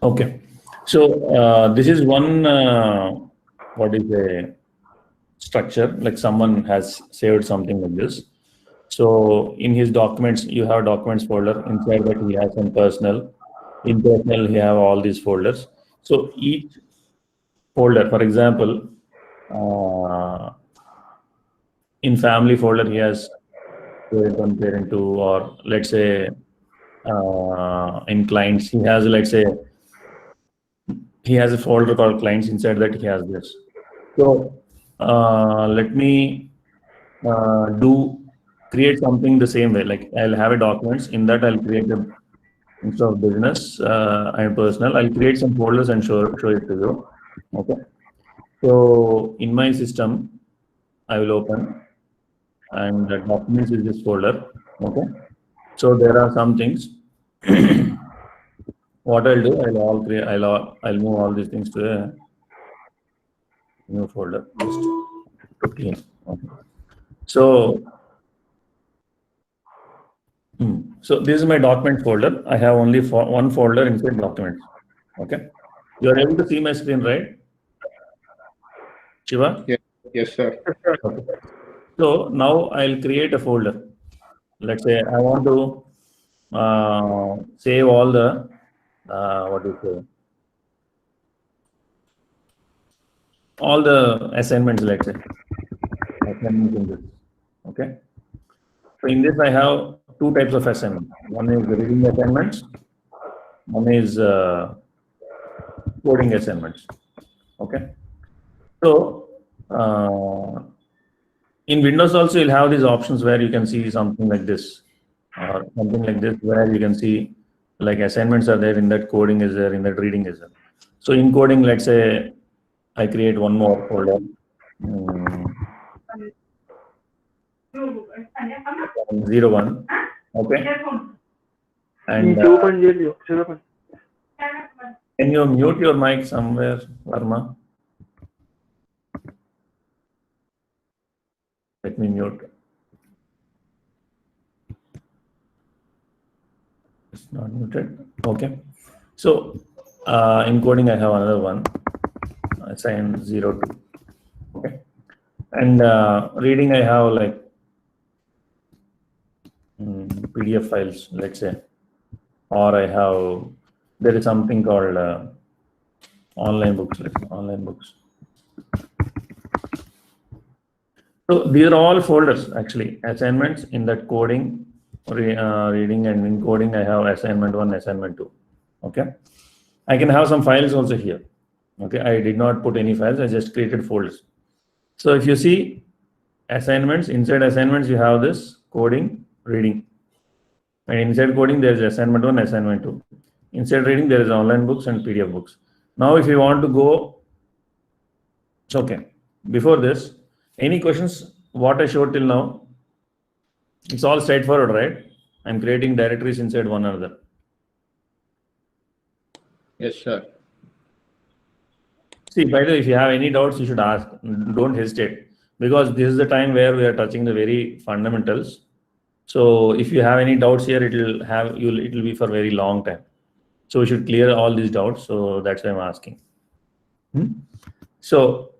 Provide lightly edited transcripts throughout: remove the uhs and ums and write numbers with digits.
Okay. So this is one what is a structure, like someone has saved something like this. So in his documents, you have documents folder. Inside that he has some personal. In personal, he have all these folders. So each folder, for example, uh, in family folder, he has parent one, parent two, or let's say in clients, he has, let's say, he has a folder called clients. Inside that he has this. So let me create something the same way. Like I'll have a documents in that I'll create a instead of business and personal. I'll create some folders and show it to you. Okay. So in my system, I will open and the documents is this folder. Okay. So there are some things. What I'll do, I'll move all these things to a new folder just to clean. Okay. So so this is my document folder. I have only one folder inside documents. Okay. You are able to see my screen, right? Shiva? Yes, yes, sir. Okay. So now I'll create a folder. Let's say I want to save all the what do you say? All the assignments, let's say. Assignments in this. Okay. So in this I have two types of assignments. One is reading assignments. One is coding assignments. Okay. So in Windows also you'll have these options where you can see something like this or something like this where you can see like assignments are there, in that coding is there, in that reading is there. So in coding, let's say I create one more folder. 01. Okay. And can you mute your mic somewhere, Varma? Let me mute. It's not muted. Okay. So in coding, I have another one. Assign 02. Okay. And reading, I have like PDF files, let's say, or I have, there is something called online books, online books. So these are all folders actually, assignments in that coding, reading, and in coding I have assignment 1, assignment 2. Okay. I can have some files also here. Okay. I did not put any files, I just created folders. So if you see assignments, inside assignments you have this coding, reading. And inside coding there is assignment 1, assignment 2. Inside reading there is online books and PDF books. Now if you want to go, it's okay. Before this, any questions what I showed till now? It's all straightforward, right? I'm creating directories inside one another. Yes, sir. See, by the way, if you have any doubts, you should ask. Don't hesitate, because this is the time where we are touching the very fundamentals. So if you have any doubts here, it will be for a very long time. So we should clear all these doubts. So that's why I'm asking. So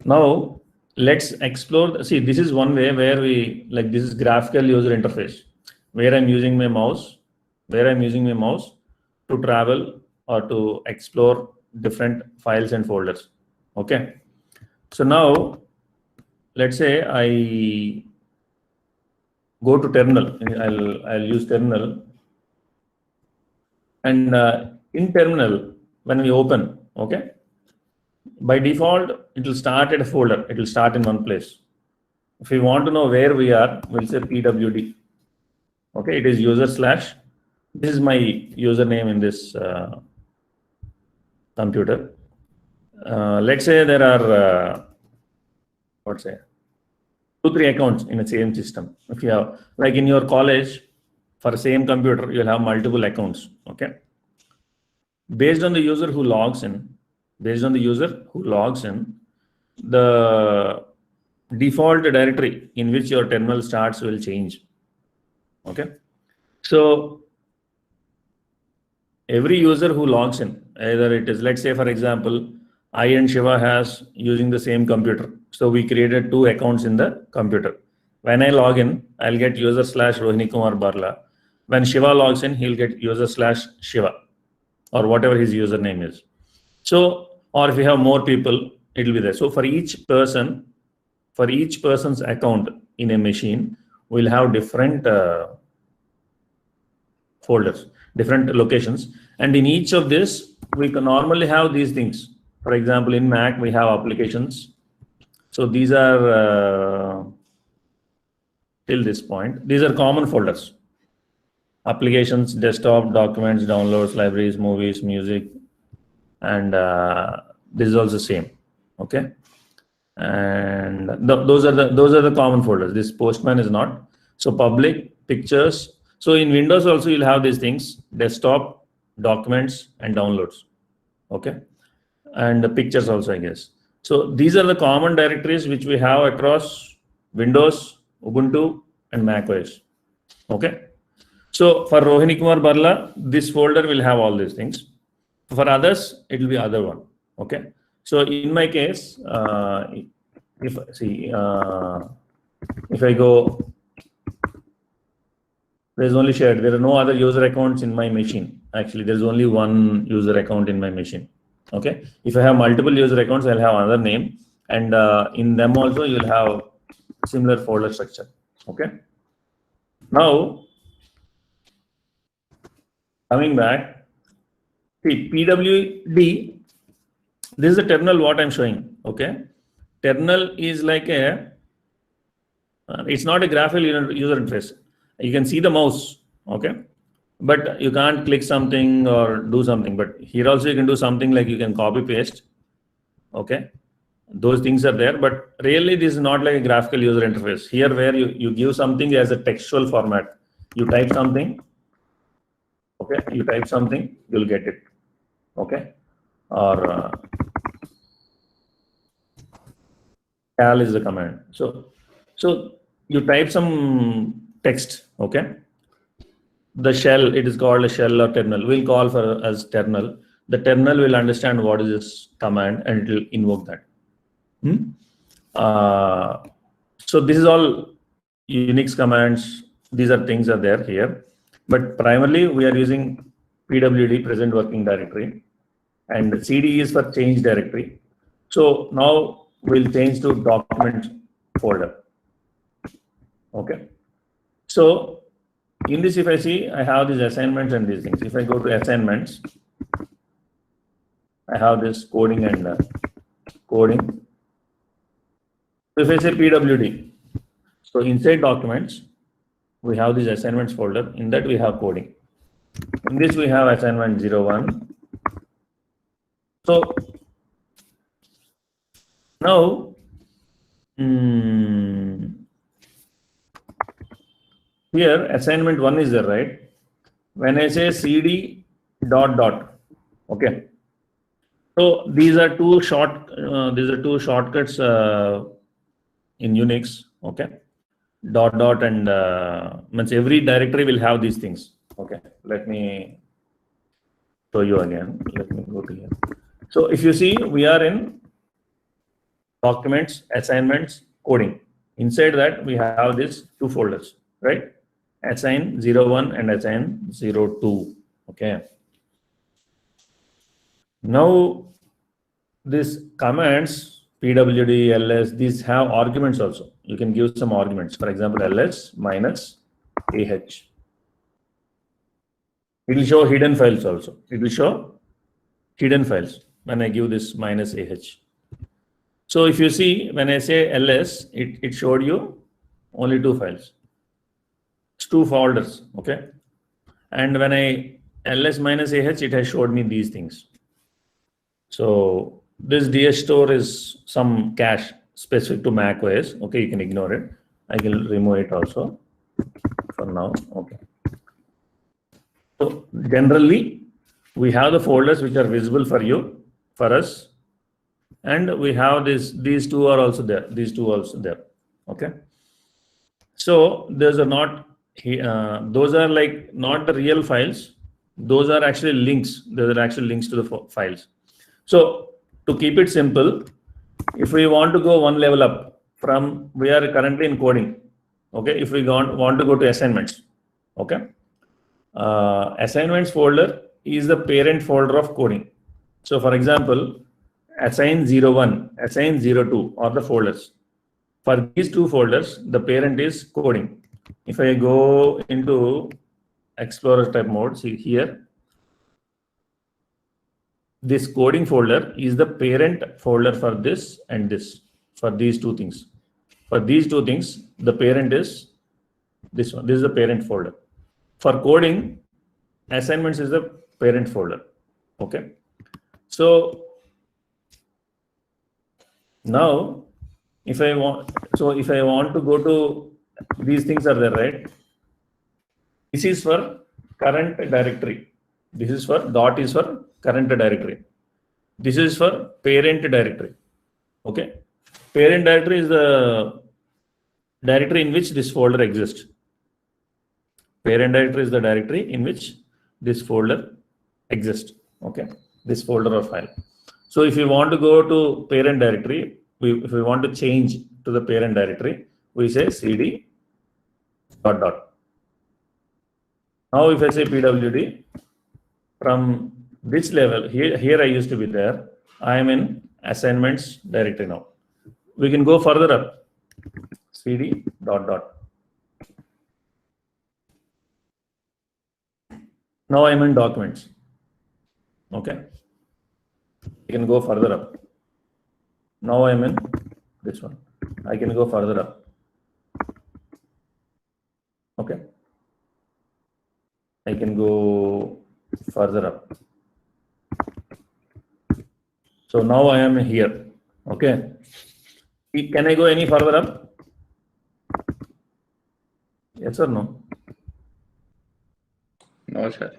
now let's explore. See, this is one way where we, like, this is graphical user interface, where I'm using my mouse, to travel or to explore different files and folders. Okay. So now let's say I go to terminal. I'll use terminal, and in terminal when we open, okay, by default it will start at a folder. It will start in one place. If we want to know where we are, we'll say pwd. Okay, it is user slash. This is my username in this computer. Let's say there are what's say 2-3 accounts in the same system. If you have, like in your college, for the same computer, you'll have multiple accounts. Okay. Based on the user who logs in, the default directory in which your terminal starts will change. Okay. So every user who logs in, Either it is, let's say for example, I and Shiva has using the same computer. So we created 2 accounts in the computer. When I log in, I'll get user / Rohini Kumar Barla. When Shiva logs in, he'll get user / Shiva or whatever his username is. So, or if we have more people, it will be there. So for each person's account in a machine, we'll have different folders, different locations. And in each of this, we can normally have these things. For example, in Mac, we have applications. So these are, till this point, these are common folders. Applications, desktop, documents, downloads, libraries, movies, music, and this is also same. Okay. And those are the common folders. This Postman is not. So public, pictures. So in Windows also you'll have these things: desktop, documents, and downloads. Okay, and the pictures also, I guess. So these are the common directories which we have across Windows, Ubuntu, and macOS. Okay. So for Rohini Kumar Barla, this folder will have all these things. For others, it will be other one. Okay. So in my case, if I go, there is only shared. There are no other user accounts in my machine. Actually, there is only one user account in my machine. Okay. If I have multiple user accounts, I'll have another name, and in them also you'll have similar folder structure. Okay. Now, coming back, see PWD. This is the terminal what I'm showing. Okay. Terminal is like a, it's not a graphical user interface. You can see the mouse. Okay. But you can't click something or do something. But here also you can do something like you can copy paste. Okay. Those things are there. But really this is not like a graphical user interface. Here where you give something as a textual format. You type something. Okay. You type something, you'll get it. Okay. Or cal is the command. So you type some text. Okay. The shell, it is called a shell or terminal. We'll call for as terminal. The terminal will understand what is this command and it will invoke that. So this is all Unix commands. These are things are there here, but primarily we are using PWD, present working directory, and CD is for change directory. So now we'll change to document folder. Okay. So in this, if I see, I have these assignments and these things. If I go to assignments, I have this coding and coding. So if I say PWD, so inside documents, we have this assignments folder. In that we have coding. In this we have assignment 01. So now, here assignment 1 is there, right? When I say cd ... okay. So these are two shortcuts in Unix. Okay. ... and means every directory will have these things. Okay. Let me show you again. Let me go to here. So if you see, we are in documents, assignments, coding. Inside that we have these two folders, right? Assign 01 and assign 02. Okay. Now these commands pwd, ls, these have arguments also. You can give some arguments. For example, ls minus ah. It will show hidden files also. It will show hidden files when I give this minus ah. So if you see, when I say ls, it showed you only two files. It's two folders. Okay. And when I ls minus ah, it has showed me these things. So this DS store is some cache specific to Mac OS. Okay, you can ignore it. I can remove it also for now. Okay. So generally, we have the folders which are visible for us, and we have these two are also there. These two also there. Okay. So those are not like not the real files. those are actually links. Those are actually links to the files. So to keep it simple, if we want to go one level up from, we are currently in coding. Okay, if we want to go to assignments, okay, assignments folder is the parent folder of coding. So for example, assign 01, assign 02 are the folders. For these two folders, the parent is coding. If I go into Explorer type mode, see here, this coding folder is the parent folder for this and this, for these two things. For these two things, the parent is this one. This is the parent folder. For coding, assignments is the parent folder. Okay. So now, if I want to go to, these things are there, right? This is for current directory. This is for dot is for current directory. This is for parent directory. Okay. Parent directory is the directory in which this folder exists. Parent directory is the directory in which this folder exists. Okay. This folder or file. So if you want to go to parent directory, if we want to change to the parent directory, we say cd dot dot. Now if I say pwd, from this level, here I used to be there, I am in assignments directory now. We can go further up, cd dot dot. Now I am in documents. Okay. I can go further up. Now I am in this one. I can go further up. Okay. I can go further up. So now I am here. Okay. Can I go any further up? Yes or no? No, sir.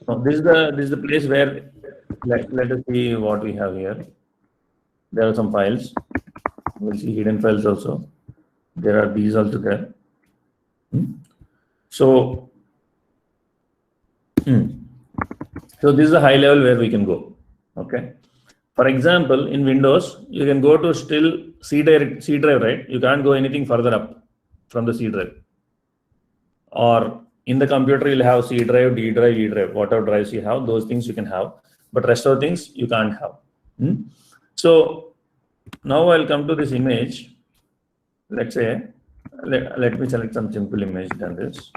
No, this is the place where let us see what we have here. There are some files. We'll see hidden files also. There are these also there. So this is the high level where we can go. Okay. For example, in Windows, you can go to still C drive, right? You can't go anything further up from the C drive. Or in the computer, you'll have C drive, D drive, E drive, whatever drives you have, those things you can have. But rest of the things you can't have. So now I'll come to this image. Let's say, let me select some simple image than this.